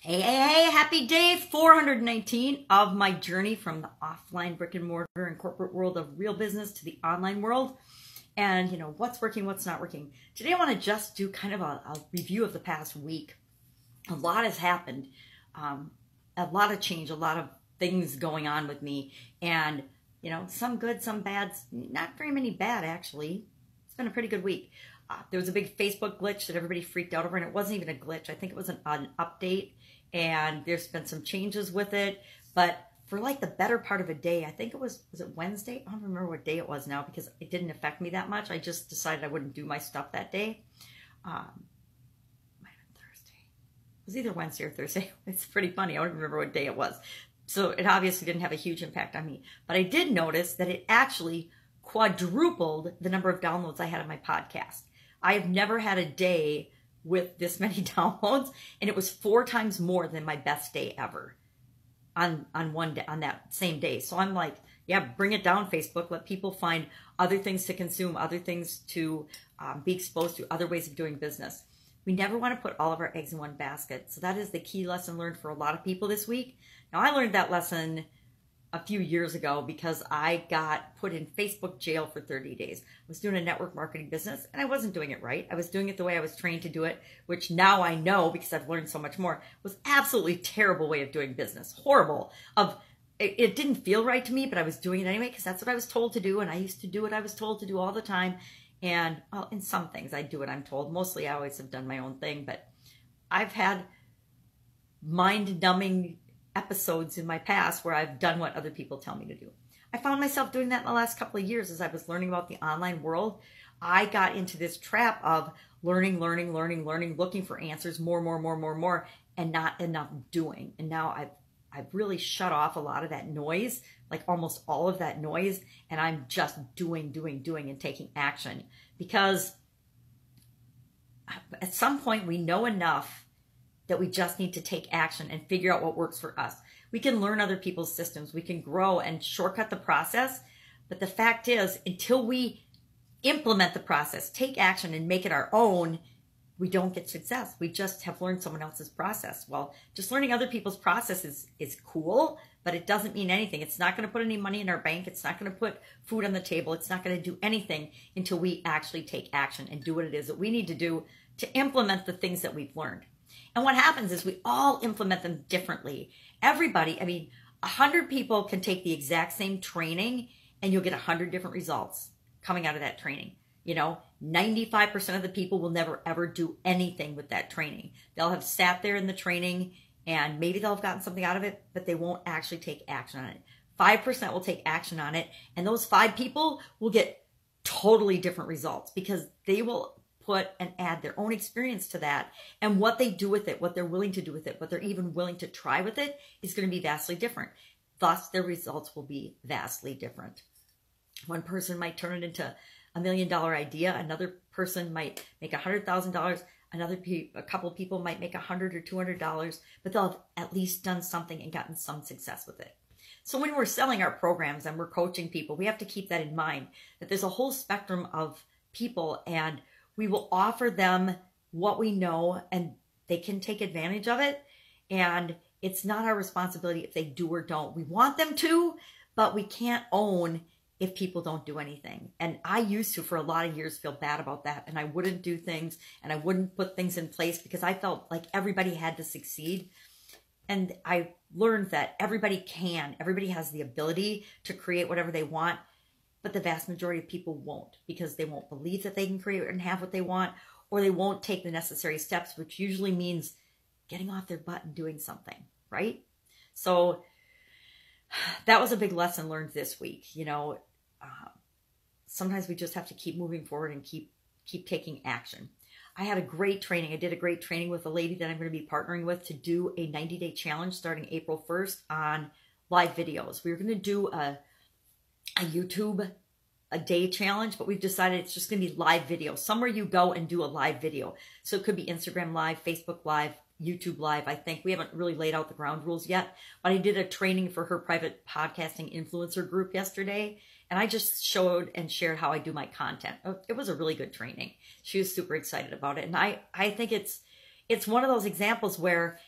Hey, happy day 419 of my journey from the offline brick and mortar and corporate world of real business to the online world. And, what's working, what's not working. Today, I want to just do kind of a review of the past week. A lot has happened, a lot of change, a lot of things going on with me. And, some good, some bad, not very many bad, actually. It's been a pretty good week. There was a big Facebook glitch that everybody freaked out over, and it wasn't even a glitch. I think it was an update. And there's been some changes with it, but for like the better part of a day, I think was it Wednesday? I don't remember what day it was now because it didn't affect me that much. I just decided I wouldn't do my stuff that day. Might have been Thursday. It was either Wednesday or Thursday. It's pretty funny. I don't remember what day it was. So it obviously didn't have a huge impact on me, but I did notice that it actually quadrupled the number of downloads I had on my podcast. I have never had a day with this many downloads, and it was 4 times more than my best day ever on one day, on that same day. So I'm like, yeah, bring it down, Facebook. Let people find other things to consume, other things to be exposed to, other ways of doing business. We never want to put all of our eggs in one basket. So that is the key lesson learned for a lot of people this week. Now, I learned that lesson a few years ago because I got put in Facebook jail for 30 days. I was doing a network marketing business and I wasn't doing it right. I was doing it the way I was trained to do it, which now I know because I've learned so much more, was absolutely terrible way of doing business. Horrible. It didn't feel right to me, but I was doing it anyway because that's what I was told to do, and I used to do what I was told to do all the time. And well, in some things I do what I'm told. Mostly I always have done my own thing, but I've had mind-numbing episodes in my past where I've done what other people tell me to do. I found myself doing that in the last couple of years as I was learning about the online world. I got into this trap of learning, looking for answers, more, and not enough doing. And now I've really shut off a lot of that noise, like almost all of that noise, and I'm just doing, and taking action. Because at some point we know enough that we just need to take action and figure out what works for us. We can learn other people's systems. We can grow and shortcut the process. But the fact is, until we implement the process, take action, and make it our own, we don't get success. We just have learned someone else's process. Well, just learning other people's process is cool, but it doesn't mean anything. It's not going to put any money in our bank. It's not going to put food on the table. It's not going to do anything until we actually take action and do what it is that we need to do to implement the things that we've learned. And what happens is we all implement them differently. Everybody, 100 people can take the exact same training and you'll get 100 different results coming out of that training. 95% of the people will never ever do anything with that training. They'll have sat there in the training and maybe they'll have gotten something out of it, but they won't actually take action on it. 5% will take action on it, and those 5 people will get totally different results because they will put and add their own experience to that, and what they do with it, what they're willing to do with it, what they're even willing to try with it is going to be vastly different. Thus, their results will be vastly different. One person might turn it into $1 million idea. Another person might make $100,000. A couple people might make $100 or $200, but they'll have at least done something and gotten some success with it. So when we're selling our programs and we're coaching people, we have to keep that in mind, that there's a whole spectrum of people, and we will offer them what we know and they can take advantage of it. And it's not our responsibility if they do or don't. We want them to, but we can't own if people don't do anything. And I used to, for a lot of years, feel bad about that. And I wouldn't do things and I wouldn't put things in place because I felt like everybody had to succeed. And I learned that everybody can. Everybody has the ability to create whatever they want. But the vast majority of people won't, because they won't believe that they can create and have what they want, or they won't take the necessary steps, which usually means getting off their butt and doing something, right? So that was a big lesson learned this week. Sometimes we just have to keep moving forward and keep taking action. I had a great training. I did a great training with a lady that I'm going to be partnering with to do a 90-day challenge starting April 1st on live videos. We were going to do a YouTube a day challenge, but we've decided it's just going to be live video. Somewhere you go and do a live video. So it could be Instagram Live, Facebook Live, YouTube Live. I think we haven't really laid out the ground rules yet, but I did a training for her private podcasting influencer group yesterday, and I just showed and shared how I do my content. It was a really good training. She was super excited about it, and I think it's one of those examples where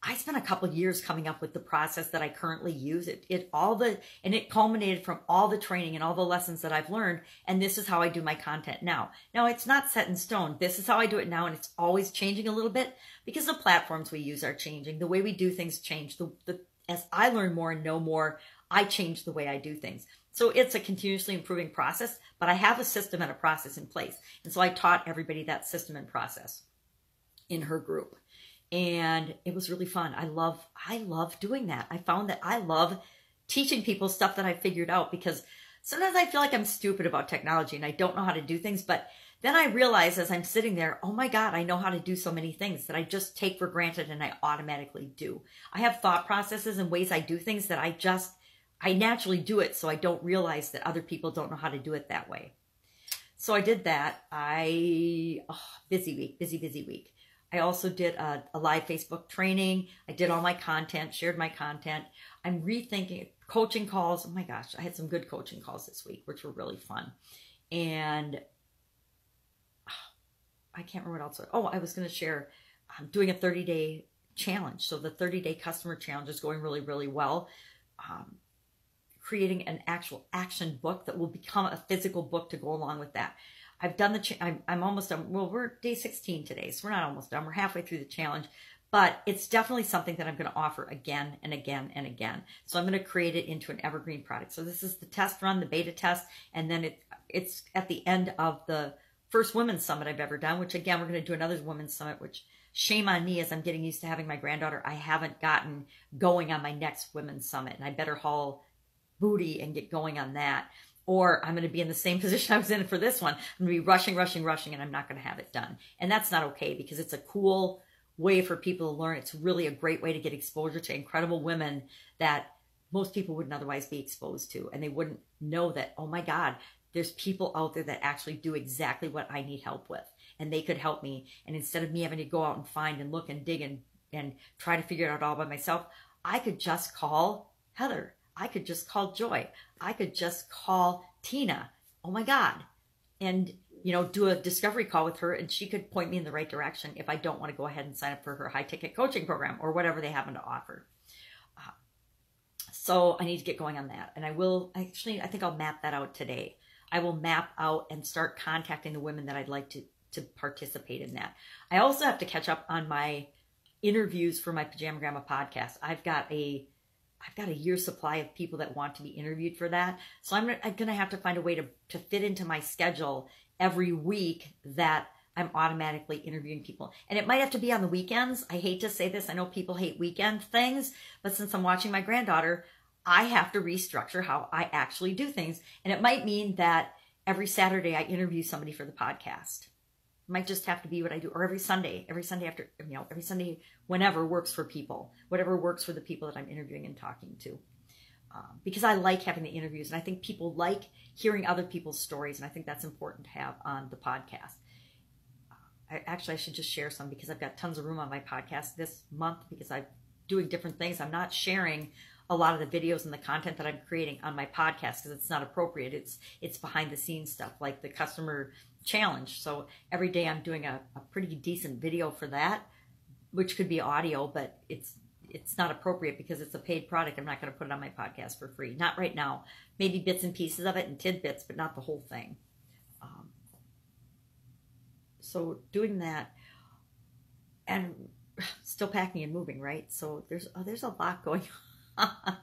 I spent a couple of years coming up with the process that I currently use. It culminated from all the training and all the lessons that I've learned. And this is how I do my content now. Now, it's not set in stone. This is how I do it now. And it's always changing a little bit because the platforms we use are changing. The way we do things change. As I learn more and know more, I change the way I do things. So it's a continuously improving process, but I have a system and a process in place. And so I taught everybody that system and process in her group. And it was really fun. I love doing that. I found that I love teaching people stuff that I figured out, because sometimes I feel like I'm stupid about technology and I don't know how to do things. But then I realize as I'm sitting there, oh my God, I know how to do so many things that I just take for granted and I automatically do. I have thought processes and ways I do things that I naturally do it. So I don't realize that other people don't know how to do it that way. So I did that. Busy week. I also did a live Facebook training. I did all my content, shared my content. I'm rethinking coaching calls. Oh my gosh, I had some good coaching calls this week, which were really fun. And I can't remember what else. Oh, I was going to share, I'm doing a 30-day challenge. So the 30-day customer challenge is going really, really well. Creating an actual action book that will become a physical book to go along with that. I've done I'm almost done. Well, we're day 16 today, so we're not almost done. We're halfway through the challenge, but it's definitely something that I'm going to offer again and again and again. So I'm going to create it into an evergreen product. So this is the test run, the beta test, and then it's at the end of the first women's summit I've ever done, which again, we're going to do another women's summit, which shame on me as I'm getting used to having my granddaughter. I haven't gotten going on my next women's summit, and I better haul booty and get going on that. Or I'm going to be in the same position I was in for this one. I'm going to be rushing, and I'm not going to have it done. And that's not okay, because it's a cool way for people to learn. It's really a great way to get exposure to incredible women that most people wouldn't otherwise be exposed to. And they wouldn't know that, oh my God, there's people out there that actually do exactly what I need help with. And they could help me. And instead of me having to go out and find and look and dig and try to figure it out all by myself, I could just call Heather. I could just call Joy. I could just call Tina. Oh my God. And, do a discovery call with her, and she could point me in the right direction if I don't want to go ahead and sign up for her high ticket coaching program or whatever they happen to offer. So I need to get going on that. And I think I'll map that out today. I will map out and start contacting the women that I'd like to participate in that. I also have to catch up on my interviews for my Pajama Grandma podcast. I've got a year's supply of people that want to be interviewed for that. So I'm going to have to find a way to fit into my schedule every week that I'm automatically interviewing people. And it might have to be on the weekends. I hate to say this. I know people hate weekend things, but since I'm watching my granddaughter, I have to restructure how I actually do things. And it might mean that every Saturday I interview somebody for the podcast. It might just have to be what I do, or every Sunday whenever works for people, whatever works for the people that I'm interviewing and talking to. Because I like having the interviews, and I think people like hearing other people's stories, and I think that's important to have on the podcast. I should just share some, because I've got tons of room on my podcast this month because I'm doing different things. I'm not sharing a lot of the videos and the content that I'm creating on my podcast because it's not appropriate. It's behind the scenes stuff like the customer challenge. So every day I'm doing a pretty decent video for that, which could be audio, but it's not appropriate because it's a paid product. I'm not going to put it on my podcast for free. Not right now. Maybe bits and pieces of it and tidbits, but not the whole thing. So doing that and still packing and moving, right? So there's a lot going on.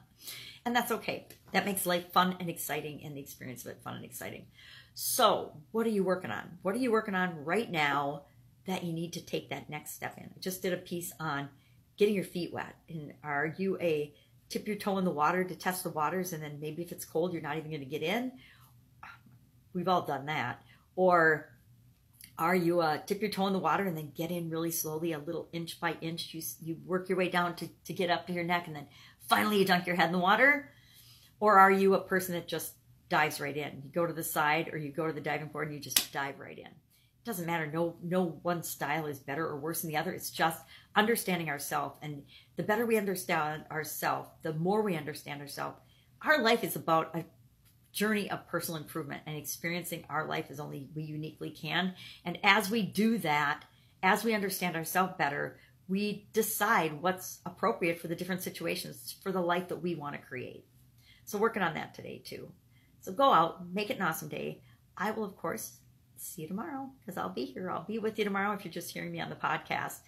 And that's okay. That makes life fun and exciting, and the experience of it fun and exciting. So what are you working on? What are you working on right now that you need to take that next step in? I just did a piece on getting your feet wet. And are you a tip your toe in the water to test the waters, and then maybe if it's cold, you're not even going to get in? We've all done that. Or are you tip your toe in the water and then get in really slowly, a little inch by inch? You work your way down to get up to your neck, and then finally you dunk your head in the water? Or are you a person that just dives right in? You go to the side or you go to the diving board and you just dive right in. It doesn't matter. No one style is better or worse than the other. It's just understanding ourselves. And the better we understand ourselves, the more we understand ourselves. Our life is about a journey of personal improvement, and experiencing our life as only we uniquely can. And as we do that, as we understand ourselves better, we decide what's appropriate for the different situations for the life that we want to create. So working on that today too. So go out, make it an awesome day. I will, of course, see you tomorrow because I'll be here. I'll be with you tomorrow if you're just hearing me on the podcast.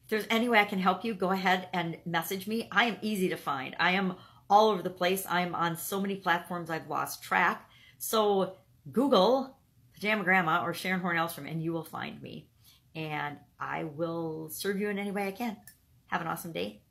If there's any way I can help you, go ahead and message me. I am easy to find. I am all over the place. I am on so many platforms I've lost track. So Google Pajama Grandma or Sharon Horne-Ellstrom and you will find me. And I will serve you in any way I can. Have an awesome day.